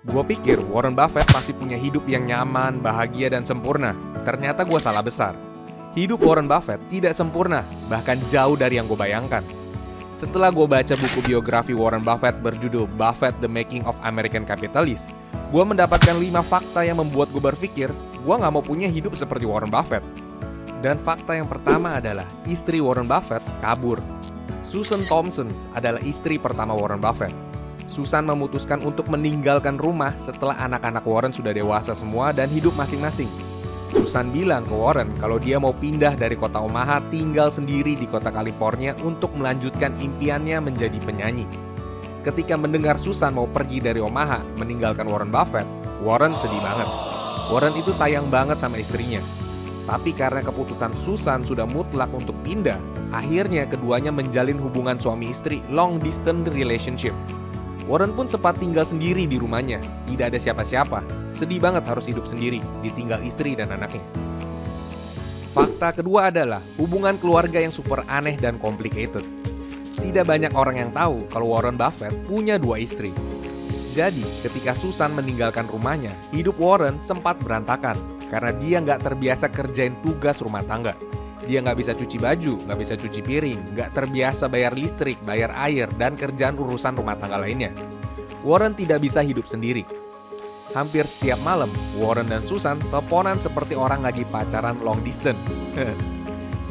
Gue pikir Warren Buffett pasti punya hidup yang nyaman, bahagia, dan sempurna. Ternyata gue salah besar. Hidup Warren Buffett tidak sempurna, bahkan jauh dari yang gue bayangkan. Setelah gue baca buku biografi Warren Buffett berjudul Buffett The Making of American Capitalist, gue mendapatkan 5 fakta yang membuat gue berpikir gue gak mau punya hidup seperti Warren Buffett. Dan fakta yang pertama adalah istri Warren Buffett kabur. Susan Thompson adalah istri pertama Warren Buffett. Susan memutuskan untuk meninggalkan rumah setelah anak-anak Warren sudah dewasa semua dan hidup masing-masing. Susan bilang ke Warren kalau dia mau pindah dari kota Omaha tinggal sendiri di kota California untuk melanjutkan impiannya menjadi penyanyi. Ketika mendengar Susan mau pergi dari Omaha meninggalkan Warren Buffett, Warren sedih banget. Warren itu sayang banget sama istrinya. Tapi karena keputusan Susan sudah mutlak untuk pindah, akhirnya keduanya menjalin hubungan suami istri long distance relationship. Warren pun sempat tinggal sendiri di rumahnya, tidak ada siapa-siapa. Sedih banget harus hidup sendiri, ditinggal istri dan anaknya. Fakta kedua adalah hubungan keluarga yang super aneh dan complicated. Tidak banyak orang yang tahu kalau Warren Buffett punya 2 istri. Jadi, ketika Susan meninggalkan rumahnya, hidup Warren sempat berantakan karena dia nggak terbiasa kerjain tugas rumah tangga. Dia nggak bisa cuci baju, nggak bisa cuci piring, nggak terbiasa bayar listrik, bayar air, dan kerjaan urusan rumah tangga lainnya. Warren tidak bisa hidup sendiri. Hampir setiap malam, Warren dan Susan teleponan seperti orang lagi pacaran long distance.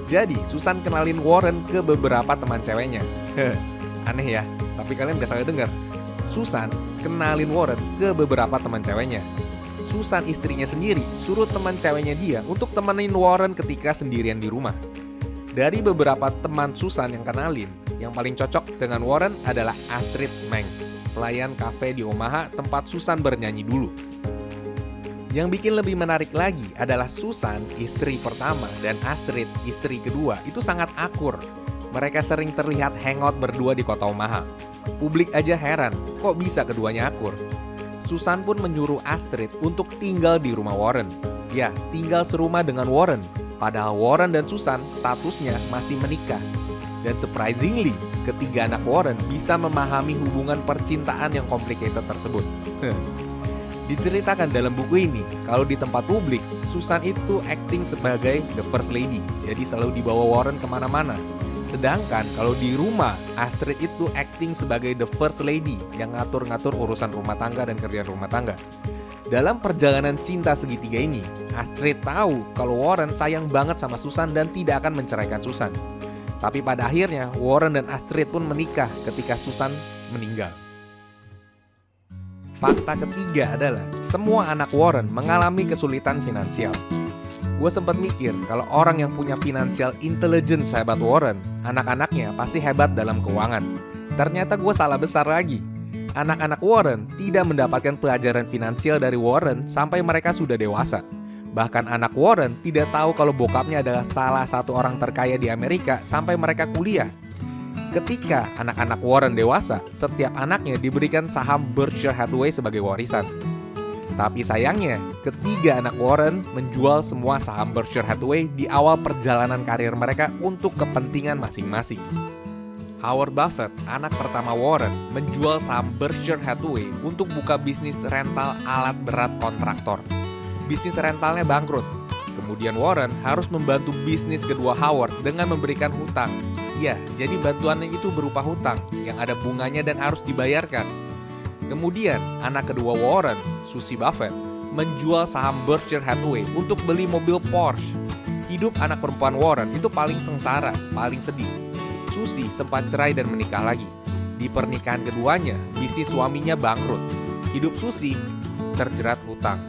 Jadi, Susan kenalin Warren ke beberapa teman ceweknya. Aneh ya, tapi kalian gak salah dengar. Susan kenalin Warren ke beberapa teman ceweknya. Susan istrinya sendiri suruh teman ceweknya dia untuk temenin Warren ketika sendirian di rumah. Dari beberapa teman Susan yang kenalin, yang paling cocok dengan Warren adalah Astrid Manx, pelayan kafe di Omaha tempat Susan bernyanyi dulu. Yang bikin lebih menarik lagi adalah Susan, istri pertama, dan Astrid, istri kedua, itu sangat akur. Mereka sering terlihat hangout berdua di kota Omaha. Publik aja heran, kok bisa keduanya akur? Susan pun menyuruh Astrid untuk tinggal di rumah Warren. Ya, tinggal serumah dengan Warren. Padahal Warren dan Susan statusnya masih menikah. Dan surprisingly, ketiga anak Warren bisa memahami hubungan percintaan yang complicated tersebut. Diceritakan dalam buku ini, kalau di tempat publik, Susan itu acting sebagai the first lady. Jadi selalu dibawa Warren kemana-mana. Sedangkan kalau di rumah, Astrid itu acting sebagai the first lady yang ngatur-ngatur urusan rumah tangga dan kerjaan rumah tangga. Dalam perjalanan cinta segitiga ini, Astrid tahu kalau Warren sayang banget sama Susan dan tidak akan menceraikan Susan. Tapi pada akhirnya, Warren dan Astrid pun menikah ketika Susan meninggal. Fakta ketiga adalah semua anak Warren mengalami kesulitan finansial. Gue sempat mikir kalau orang yang punya financial intelligence hebat Warren, anak-anaknya pasti hebat dalam keuangan. Ternyata gue salah besar lagi. Anak-anak Warren tidak mendapatkan pelajaran finansial dari Warren sampai mereka sudah dewasa. Bahkan anak Warren tidak tahu kalau bokapnya adalah salah satu orang terkaya di Amerika sampai mereka kuliah. Ketika anak-anak Warren dewasa, setiap anaknya diberikan saham Berkshire Hathaway sebagai warisan. Tapi sayangnya, ketiga anak Warren menjual semua saham Berkshire Hathaway di awal perjalanan karir mereka untuk kepentingan masing-masing. Howard Buffett, anak pertama Warren, menjual saham Berkshire Hathaway untuk buka bisnis rental alat berat kontraktor. Bisnis rentalnya bangkrut. Kemudian Warren harus membantu bisnis kedua Howard dengan memberikan hutang. Ya, jadi bantuannya itu berupa hutang yang ada bunganya dan harus dibayarkan. Kemudian, anak kedua Warren, Susie Buffett, menjual saham Berkshire Hathaway untuk beli mobil Porsche. Hidup anak perempuan Warren itu paling sengsara, paling sedih. Susie sempat cerai dan menikah lagi. Di pernikahan keduanya, bisnis suaminya bangkrut. Hidup Susie terjerat hutang.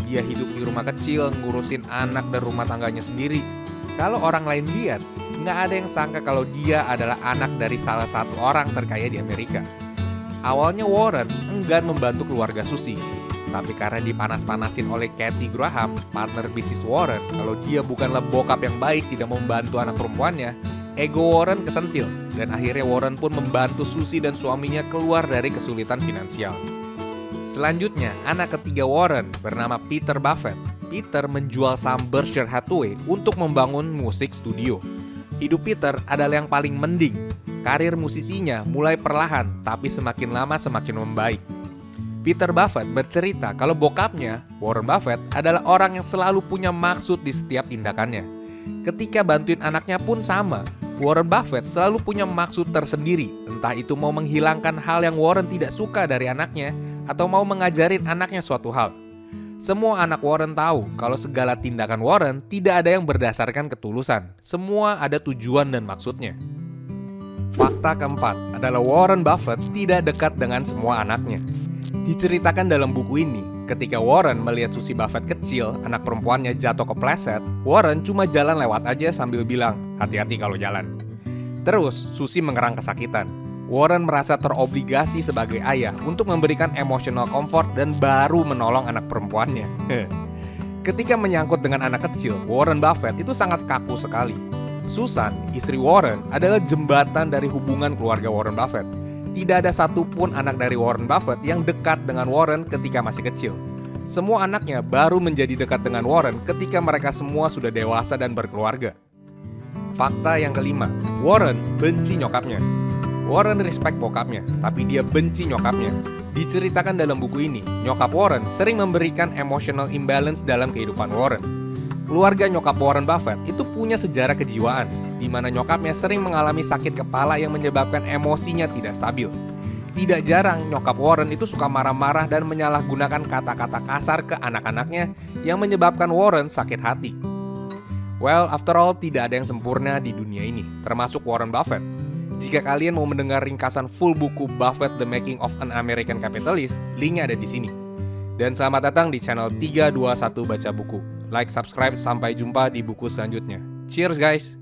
Dia hidup di rumah kecil, ngurusin anak dan rumah tangganya sendiri. Kalau orang lain lihat, nggak ada yang sangka kalau dia adalah anak dari salah satu orang terkaya di Amerika. Awalnya Warren enggan membantu keluarga Susie. Tapi karena dipanas-panasin oleh Kathy Graham, partner bisnis Warren, kalau dia bukanlah bokap yang baik tidak membantu anak perempuannya, ego Warren kesentil. Dan akhirnya Warren pun membantu Susie dan suaminya keluar dari kesulitan finansial. Selanjutnya, anak ketiga Warren bernama Peter Buffett. Peter menjual saham Berkshire Hathaway untuk membangun musik studio. Hidup Peter adalah yang paling mending. Karir musisinya mulai perlahan, tapi semakin lama semakin membaik. Peter Buffett bercerita kalau bokapnya, Warren Buffett, adalah orang yang selalu punya maksud di setiap tindakannya. Ketika bantuin anaknya pun sama, Warren Buffett selalu punya maksud tersendiri, entah itu mau menghilangkan hal yang Warren tidak suka dari anaknya, atau mau mengajarin anaknya suatu hal. Semua anak Warren tahu kalau segala tindakan Warren tidak ada yang berdasarkan ketulusan. Semua ada tujuan dan maksudnya. Fakta keempat adalah Warren Buffett tidak dekat dengan semua anaknya. Diceritakan dalam buku ini, ketika Warren melihat Susie Buffett kecil, anak perempuannya jatuh kepleset, Warren cuma jalan lewat aja sambil bilang, hati-hati kalau jalan. Terus, Susie mengerang kesakitan. Warren merasa terobligasi sebagai ayah untuk memberikan emotional comfort dan baru menolong anak perempuannya. Ketika menyangkut dengan anak kecil, Warren Buffett itu sangat kaku sekali. Susan, istri Warren, adalah jembatan dari hubungan keluarga Warren Buffett. Tidak ada satupun anak dari Warren Buffett yang dekat dengan Warren ketika masih kecil. Semua anaknya baru menjadi dekat dengan Warren ketika mereka semua sudah dewasa dan berkeluarga. Fakta yang kelima, Warren benci nyokapnya. Warren respect bokapnya, tapi dia benci nyokapnya. Diceritakan dalam buku ini, nyokap Warren sering memberikan emotional imbalance dalam kehidupan Warren. Keluarga nyokap Warren Buffett itu punya sejarah kejiwaan, di mana nyokapnya sering mengalami sakit kepala yang menyebabkan emosinya tidak stabil. Tidak jarang nyokap Warren itu suka marah-marah dan menyalahgunakan kata-kata kasar ke anak-anaknya yang menyebabkan Warren sakit hati. Well, after all, tidak ada yang sempurna di dunia ini, termasuk Warren Buffett. Jika kalian mau mendengar ringkasan full buku Buffett The Making of an American Capitalist, linknya ada di sini. Dan selamat datang di channel 321 Baca Buku. Like, subscribe, sampai jumpa di buku selanjutnya. Cheers guys!